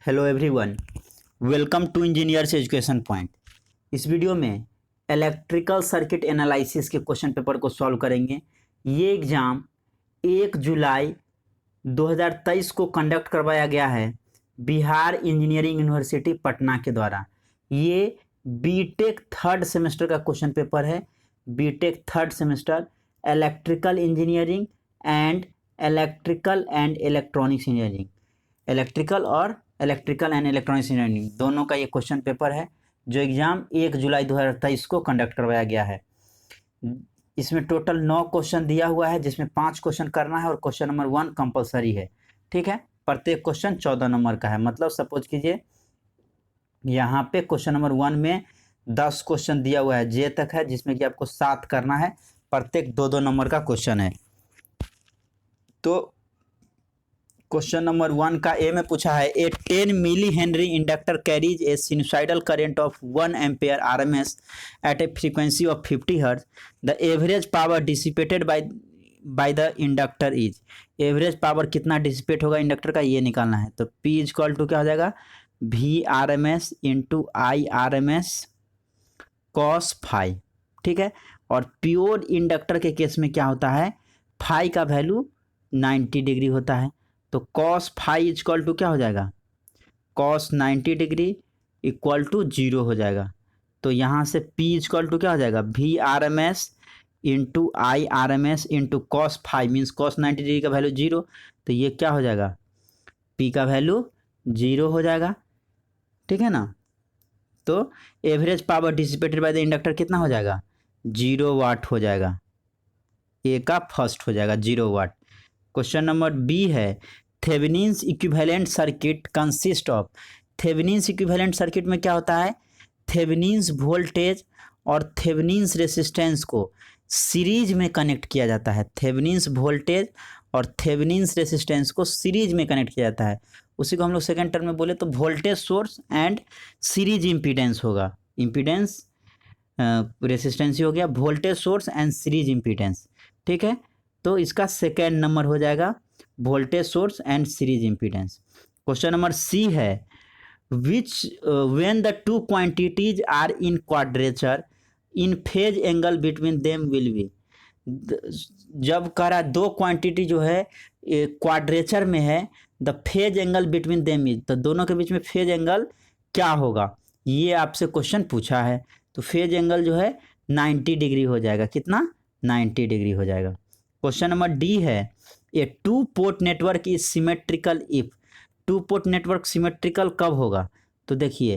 Hello everyone, welcome to engineers education point. इस video में electrical circuit analysis के question paper को solve करेंगे। ये एग्ज़ाम 1 जुलाई 2023 को कंडक्ट करवाया गया है बिहार इंजीनियरिंग यूनिवर्सिटी पटना के द्वारा। ये बीटेक थर्ड सेमेस्टर का क्वेश्चन पेपर है। B Tech third semester electrical engineering and electronics engineering, electrical and electronics engineering दोनों का ये क्वेश्चन पेपर है जो एग्ज़ाम 1 जुलाई 2023 को कंडक्ट करवाया गया है। इसमें टोटल 9 क्वेश्चन दिया हुआ है, जिसमें 5 क्वेश्चन करना है और क्वेश्चन नंबर 1 कंपलसरी है। ठीक है, प्रत्येक क्वेश्चन 14 नंबर का है। मतलब सपोज कीजिए यहाँ पे क्वेश्चन नंबर 1 में 10 क्वेश्चन दिया हुआ है, जे तक है, जिसमें कि आपको 7 करना है। प्रत्येक 2-2 नंबर का क्वेश्चन है। तो क्वेश्चन नंबर 1 का ए में पूछा है, a 10 milli henry inductor carries a sinusoidal current of 1 ampere RMS at a frequency of 50 hertz. The average power dissipated by the inductor is. Average power कितना डिसिपेट होगा inductor का, ये निकालना है। तो P इक्वल टू क्या हो जाएगा, V R M S into I R M S cos phi. ठीक है, और प्योर इंडक्टर के केस में क्या होता है, फाई का वैल्यू 90 डिग्री होता है। तो कॉस फाई इक्वल टू क्या हो जाएगा, कॉस 90 डिग्री इक्वल टू 0 हो जाएगा। तो यहाँ से P इक्वल टू क्या हो जाएगा, V R M S into I R M S into cos five, means cos 90 degree का वैल्यू 0। तो ये क्या हो जाएगा, P का वैल्यू 0 हो जाएगा। ठीक है ना। तो average power dissipated by the inductor कितना हो जाएगा, 0 वाट हो जाएगा। ए का फर्स्ट हो जाएगा 0 वाट। क्वेश्चन नंबर बी है, Thevenin's equivalent circuit consist of. Thevenin's equivalent circuit में क्या होता है, थेवेनिन्स वोल्टेज और थेवेनिन्स रेसिस्टेंस को सीरीज में कनेक्ट किया जाता है। थेवेनिन्स वोल्टेज और थेवेनिन्स रेसिस्टेंस को सीरीज में कनेक्ट किया जाता है। उसी को हम लोग सेकेंड टर्म में बोले तो voltage source and series impedance होगा। इम्पीडेंस रेसिस्टेंस ही हो गया, voltage source and series impedance. ठीक है, तो इसका सेकेंड नंबर हो जाएगा voltage source and series impedance. Question number C है, which when the two quantities are in quadrature in phase angle between them will be. जब कह रहा दो क्वांटिटी जो है क्वाड्रेचर में है, the phase angle between them is, तो दोनों के बीच में फेज एंगल क्या होगा, ये आपसे क्वेश्चन पूछा है। तो फेज एंगल जो है 90 डिग्री हो जाएगा। कितना, 90 डिग्री हो जाएगा। क्वेश्चन नंबर डी है, a two port network is symmetrical if. Two port network symmetrical कब होगा, तो देखिए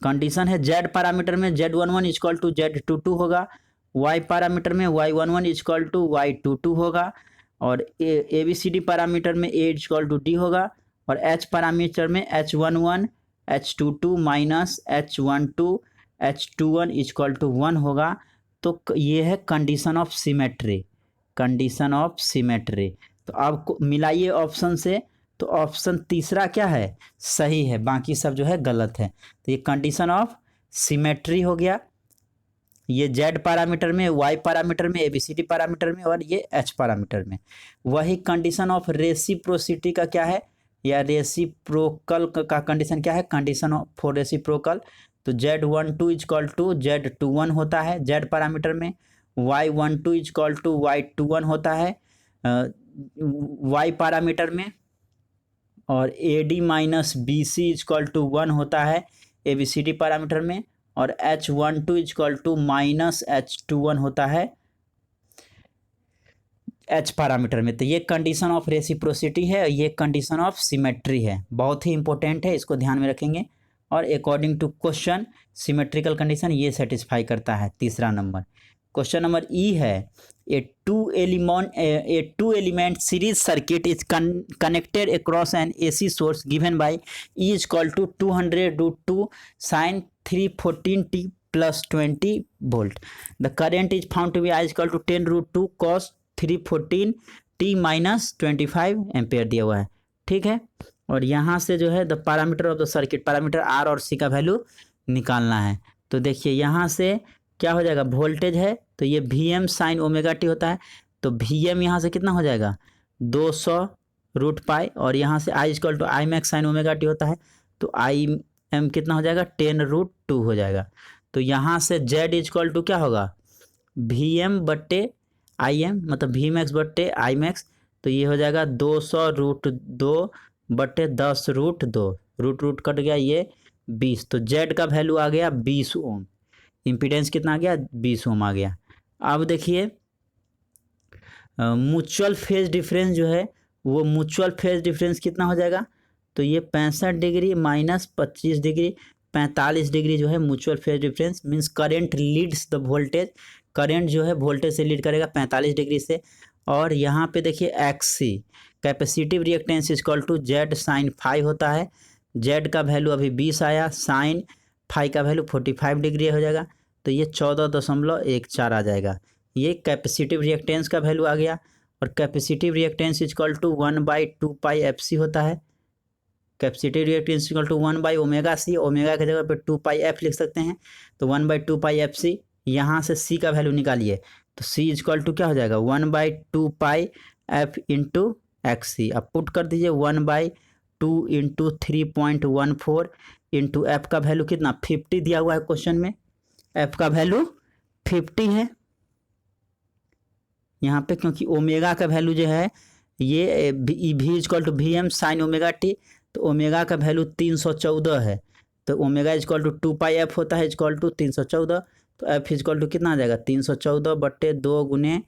कंडीशन है जेड पैरामीटर में Z11 इक्वल टू Z22 होगा, वाई पैरामीटर में Y11 इक्वल टू Y22 होगा, और ABCD पैरामीटर में A इक्वल टू D होगा, और H पैरामीटर में H11 H22 minus H12 H21 equal to 1 होगा। तो ये है condition of symmetry, condition of symmetry. तो अब मिलाइए ऑप्शन से, तो ऑप्शन तीसरा क्या है, सही है, बाकी सब जो है गलत है। तो ये कंडीशन ऑफ सिमेट्री हो गया। ये जेड पैरामीटर में, वाई पैरामीटर में, एबीसीडी पैरामीटर में, और ये एच पैरामीटर में। वही कंडीशन ऑफ रेसिप्रोसिटी का क्या है, या रेसिप्रोकल का कंडीशन क्या है, कंडीशन ऑफ फॉर रेसिप्रोकल। तो Z12 इक्वल टू Z21 होता है जेड पैरामीटर में, Y12 इक्वल टू Y21 होता है वाई पैरामीटर में, और AD minus BC equal to 1 होता है ABCD पैरामीटर में, और H12 equal to minus H21 होता है H पैरामीटर में। तो ये कंडीशन ऑफ रेसिप्रोसिटी है, ये कंडीशन ऑफ सिमेट्री है, बहुत ही इंपॉर्टेंट है, इसको ध्यान में रखेंगे। और according to question symmetrical condition ये सेटिस्फाई करता है, तीसरा नंबर। क्वेश्चन नंबर ई है, a two element series circuit is connected across an AC सोर्स given by E equal to 200√2 sin 314t plus 20 volt. The current is found to be I equal to 10√2 cos 314t minus 25 ampere दिया हुआ है। ठीक है, और यहाँ से जो है the parameter of the circuit, parameter R और C का वैल्यू निकालना है। तो देखिए यहाँ से क्या हो जाएगा, वोल्टेज है तो ये VM साइन ओमेगा टी होता है, तो VM यहाँ से कितना हो जाएगा 200√π, और यहाँ से I equal to I max sine omega T होता है, तो आई एम कितना हो जाएगा 10√2 हो जाएगा। तो यहाँ से जेड इजक्वल टू क्या होगा वी एम बट्टे आई एम, मतलब वी मैक्स बट्टे आई मैक्स। तो ये हो जाएगा 200√2 बट्टे 10√2, रूट रूट कट गया, ये 20। तो जेड का वैल्यू आ गया 20 ओम। इम्पीडेंस कितना आ गया 20 ओम आ गया। अब देखिए म्यूचुअल फेज डिफरेंस जो है वो म्यूचुअल फेज डिफरेंस कितना हो जाएगा, तो ये 65 डिग्री माइनस 25 डिग्री 45 डिग्री जो है mutual phase difference, means current leads the voltage, current जो है वोल्टेज से लीड करेगा 45 डिग्री से। और यहाँ पे देखिए XC capacitive reactance equal to Z sine phi होता है। जेड का वैल्यू अभी 20 आया, साइन फाई का वैल्यू 45 डिग्री हो जाएगा, तो ये 14.14 आ जाएगा। ये कैपेसिटिव रिएक्टेंस का वैल्यू आ गया। और capacitive reactance equal to 1/2πfc होता है। Capacitive reactance equal to 1/ω/c, omega की जगह पे 2πf लिख सकते हैं, तो 1/2πfc। यहाँ से c का वैल्यू निकालिए, तो c इक्वल टू क्या हो जाएगा 1/2πf इंटू एक्सी। अब पुट कर दीजिए 1/2 इंटू 3.14 इंटू एफ का वैल्यू कितना 50 दिया हुआ है क्वेश्चन में, एफ का वैल्यू 50 है यहाँ पे, क्योंकि ओमेगा का वैल्यू जो है ये V equal to V M sine omega T, तो ओमेगा का वैल्यू 314 है। तो ओमेगा इक्वल टू 2πf होता है इक्वल टू 314, तो एफ इक्वल टू कितना आ जाएगा 314 बट्टे 2 गुने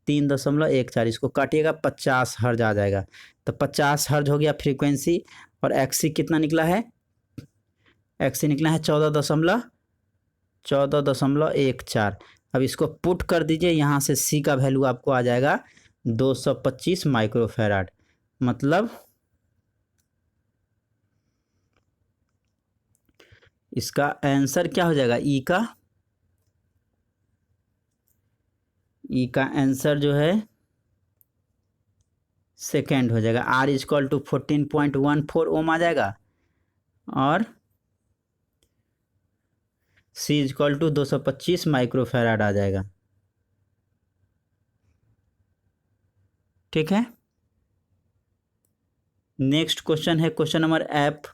3.14, इसको काटिएगा 50 हर्ज आ जाएगा। तो 50 हर्ज हो गया फ्रीक्वेंसी। और एक्सी कितना निकला है, एक्सी निकला है 14.14। अब इसको पुट कर दीजिए, यहाँ से सी का वैल्यू आपको आ जाएगा 225 माइक्रोफैराड। मतलब इसका आंसर क्या हो जाएगा, ई का आंसर जो है सेकेंड हो जाएगा। आर इक्वल टू 14.14 ओम आ जाएगा और सी इक्वल टू 225 माइक्रोफैराड आ जाएगा। ठीक है, नेक्स्ट क्वेश्चन है क्वेश्चन नंबर एफ।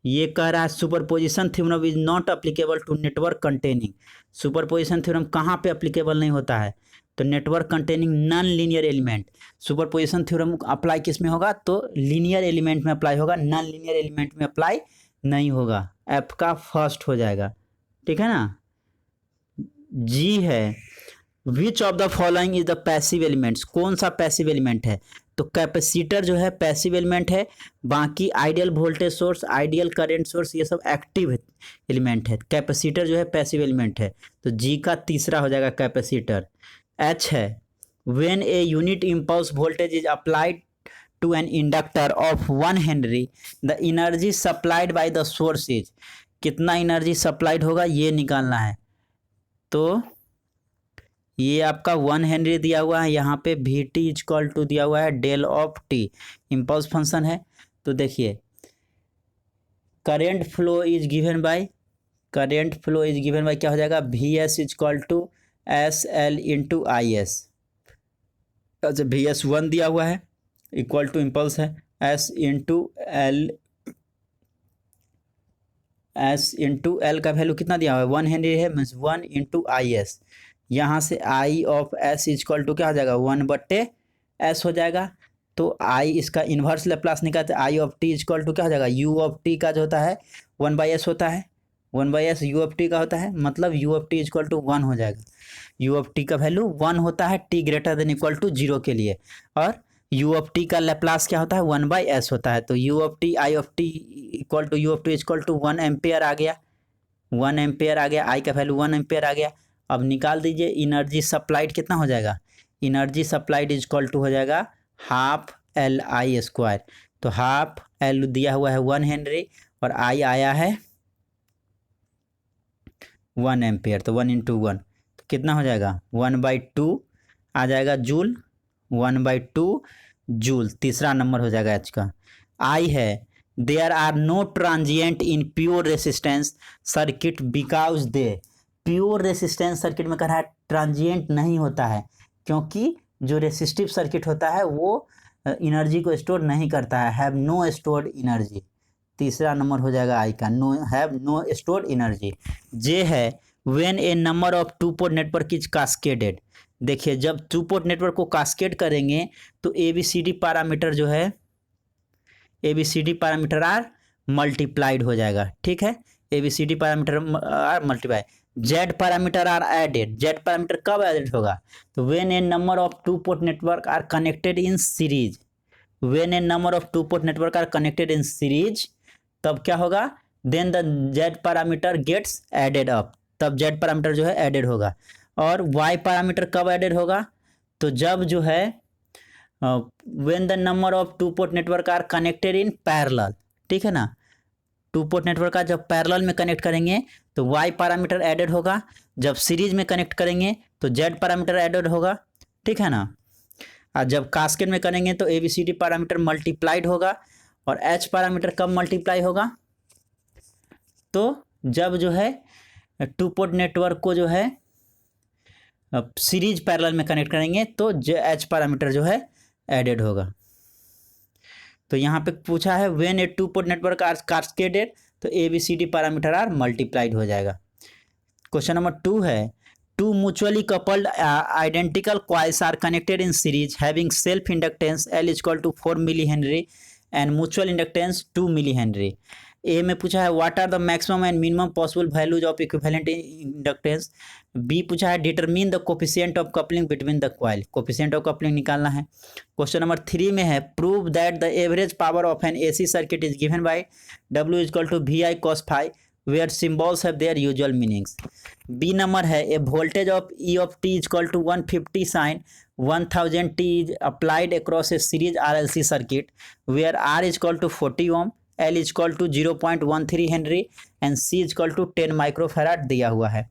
ये कह रहा है superposition theorem is not applicable to network containing. Superposition theorem कहाँ पे अप्लीकेबल नहीं होता है, तो network containing non linear element. Superposition theorem apply किस में होगा, तो लीनियर एलिमेंट में अप्लाई होगा, नॉन लीनियर एलिमेंट में अप्लाई नहीं होगा। एफ का फर्स्ट हो जाएगा। ठीक है ना। जी है, which of the following is the passive elements, कौन सा पैसिव एलिमेंट है, तो कैपेसिटर जो है पैसिव एलिमेंट है, बाकी ideal voltage source ideal current source ये सब एक्टिव एलिमेंट है। कैपेसिटर जो है पैसिव एलिमेंट है, तो जी का तीसरा हो जाएगा कैपेसिटर। एच है, when a unit impulse voltage is applied to an inductor of 1 henry the energy supplied by the source is, कितना एनर्जी सप्लाइड होगा ये निकालना है। तो ये आपका 1 हेनरी दिया हुआ है, यहाँ पे वी टी इक्वल टू दिया हुआ है del of T, impulse function है। तो देखिए current flow is given by क्या हो जाएगा V S equal to S L into I S. अच्छा वी एस 1 दिया हुआ है इक्वल टू इम्पल्स है एस इंटू एल का वैल्यू कितना दिया हुआ है 1 हेनरी है, मीन्स 1 इंटू आई एस। यहाँ से आई ऑफ एस इक्वल टू क्या हो जाएगा 1/s हो जाएगा। तो आई इसका इन्वर्स लेप्लास निकालते आई ऑफ टी इक्वल टू क्या हो जाएगा यू ऑफ टी का जो होता है 1/s होता है, 1/s यू ऑफ टी का होता है, मतलब U of T equal to 1 हो जाएगा। यू ऑफ टी का वैल्यू 1 होता है T greater than equal to 0 के लिए, और यू ऑफ टी का लेप्लास क्या होता है 1/s होता है। तो U of T I of T equal to U of T equal to 1 ampere आ गया, 1 एम्पेयर आ गया, आई का वैल्यू 1 एम्पेयर आ गया। अब निकाल दीजिए एनर्जी सप्लाइड कितना हो जाएगा, एनर्जी सप्लाइड इक्वल टू हो जाएगा हाफ एल आई स्क्वायर। तो हाफ एल दिया हुआ है 1 हेनरी और आई आया है 1 एम्पेयर, तो 1 इंटू 1 तो कितना हो जाएगा 1/2 आ जाएगा जूल, 1/2 जूल तीसरा नंबर हो जाएगा एच का। आई है there are no transient in pure resistance circuit because they, pure resistance circuit में कह रहा है ट्रांजिएंट नहीं होता है, क्योंकि जो रेसिस्टिव सर्किट होता है वो एनर्जी को स्टोर नहीं करता है, हैव नो स्टोर्ड एनर्जी। तीसरा नंबर हो जाएगा आई का, no have no stored energy. J है when a number of two port network is cascaded. देखिए जब टू पोर्ट नेटवर्क को कास्केड करेंगे तो ABCD पैरामीटर जो है, ABCD पैरामीटर आर मल्टीप्लाइड हो जाएगा, ठीक है। ABCD parameter are multiply, Z parameter are added. Z parameter कब एडेड होगा? तो when a number of two port network are connected in series, when a number of two port network are connected in series, तब क्या होगा? Then the Z parameter gets added up, तब Z parameter जो है added होगा। और Y parameter कब added होगा? तो जब जो है when the number of two port network are connected in parallel, ठीक है ना। टू पोर्ट नेटवर्क का जब पैरेलल में कनेक्ट करेंगे तो वाई पैरामीटर एडेड होगा, जब सीरीज में कनेक्ट करेंगे तो जेड पैरामीटर एडेड होगा, ठीक है ना। और जब कास्केड में करेंगे तो ABCD पैरामीटर मल्टीप्लाइड होगा। और एच पैरामीटर कब मल्टीप्लाई होगा? तो जब जो है टू पोर्ट नेटवर्क को जो है सीरीज पैरेलल में कनेक्ट करेंगे तो एच पैरामीटर जो है एडेड होगा। तो यहाँ पे पूछा है when a two port network are cascaded, तो ABCD पैरामीटर आर मल्टीप्लाइड हो जाएगा। क्वेश्चन नंबर 2 है two mutually coupled identical coils are connected in series having self inductance L = 4 millihenry and mutual inductance 2 millihenry. A में पूछा है what are the maximum and minimum possible values of equivalent inductance. B पूछा है determine the coefficient of coupling between the coil, coefficient of coupling निकालना है। Question number 3 में है prove that the average power of an AC circuit is given by W = VI cos phi where symbols have their usual meanings। B number है a voltage of E of t = 150 sin 1000 t is applied across a series RLC circuit where R = 40 ohm, L = 0.13 Henry and C = 10 microfarad दिया हुआ है।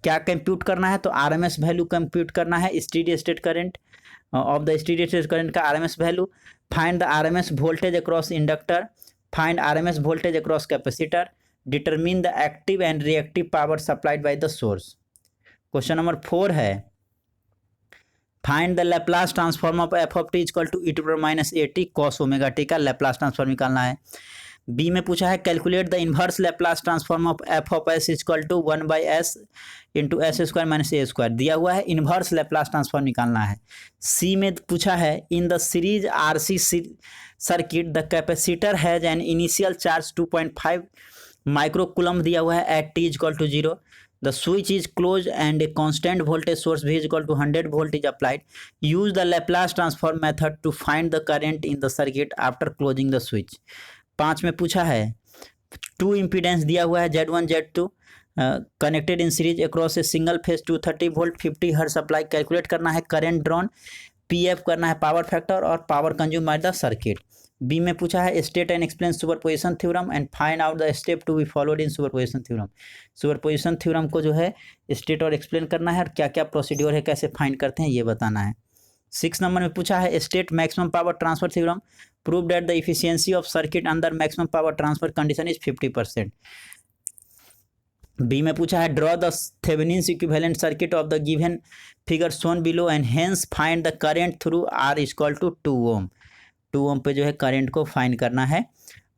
क्या compute करना है? तो RMS value compute करना है, steady state current of the steady state current का RMS value. Find the RMS voltage across inductor, find RMS voltage across capacitor, determine the active and reactive power supplied by the source. Question number 4 है find the Laplace transform of f of t = e⁻at cos ω-t का Laplace transform निकालना है। B में पूछा है calculate the inverse Laplace transform of f of s = 1/s × s² - a², दिया हुआ है, इन्वर्स लैप्लास ट्रांसफॉर्म निकालना है। सी में पूछा है in the series RC circuit the capacitor has an initial charge 2.5 microcoulomb दिया हुआ है eight t = 0। The switch is closed and a constant voltage source V = 100 volt is applied. Use the Laplace transform method to find the current in the circuit after closing the switch। 5 में पूछा है to impedance दिया हुआ है Z1 Z2 connected in series across a single phase 230 volt 50 hertz supply. Calculate करना है current drawn, PF करना है पावर फैक्टर और power consume by the circuit. B में पूछा है state and explain superposition theorem and find out the step to be followed in superposition theorem. Superposition theorem को जो है स्टेट और एक्सप्लेन करना है और क्या क्या प्रोसीड्योर है, कैसे फाइंड करते हैं ये बताना है। 6 नंबर में पूछा है state maximum power transfer theorem, prove that the efficiency of circuit under maximum power transfer condition is 50%। B में पूछा है draw the Thevenin's equivalent circuit of the given figure shown below and hence find the current through R = 2 ohm. 2 ohm पे जो है current को find करना है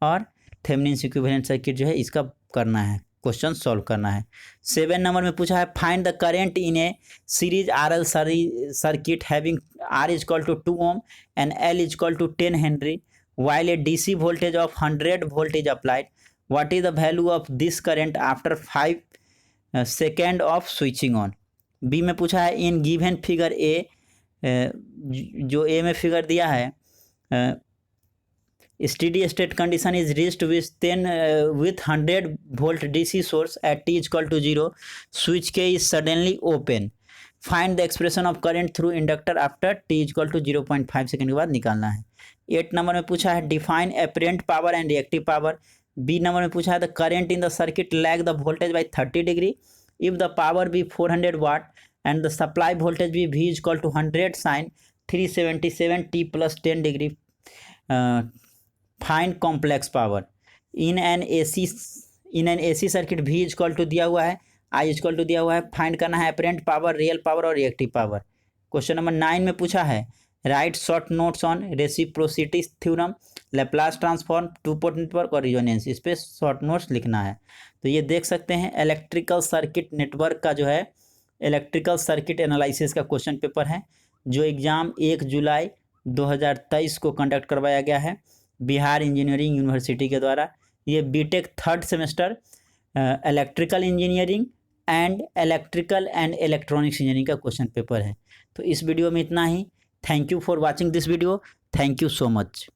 और थेवेनिन्स इक्विवेलेंट सर्किट जो है इसका करना है, क्वेश्चन सॉल्व करना है। 7 नंबर में पूछा है find the current in A series RL circuit having R = 2 ohm and L = 10 Henry while a DC voltage of 100 volt is applied. What is the value of this current after 5 second of switching on. B में पूछा है in given figure A, जो ए में figure दिया है steady state condition is reached with 100 volt DC source at t = 0, switch K is suddenly open. Find the expression of current through inductor after t = 0.5 second के बाद निकालना है। 8 number में पूछा है define apparent power and reactive power. B number में पूछा है the current in the circuit lag the voltage by 30 degree if the power B 400 watt and the supply voltage be V = 100 sin 377 t + 10 degree. Find complex power in an AC circuit V = दिया हुआ है, I = दिया हुआ है। Find करना है apparent power, real power और reactive power. Question number 9 में पूछा है right short notes on reciprocity theorem, Laplace transform, to port network और रिजोनेंस, इस पे शॉर्ट नोट्स लिखना है। तो ये देख सकते हैं इलेक्ट्रिकल सर्किट नेटवर्क का जो है इलेक्ट्रिकल सर्किट एनालिसिस का क्वेश्चन पेपर है, जो एग्ज़ाम 1 जुलाई 2023 को कंडक्ट करवाया गया है बिहार इंजीनियरिंग यूनिवर्सिटी के द्वारा। ये BTech third semester electrical engineering and electrical and electronics engineering का क्वेश्चन पेपर है। तो इस वीडियो में इतना ही। Thank you for watching this video. Thank you so much.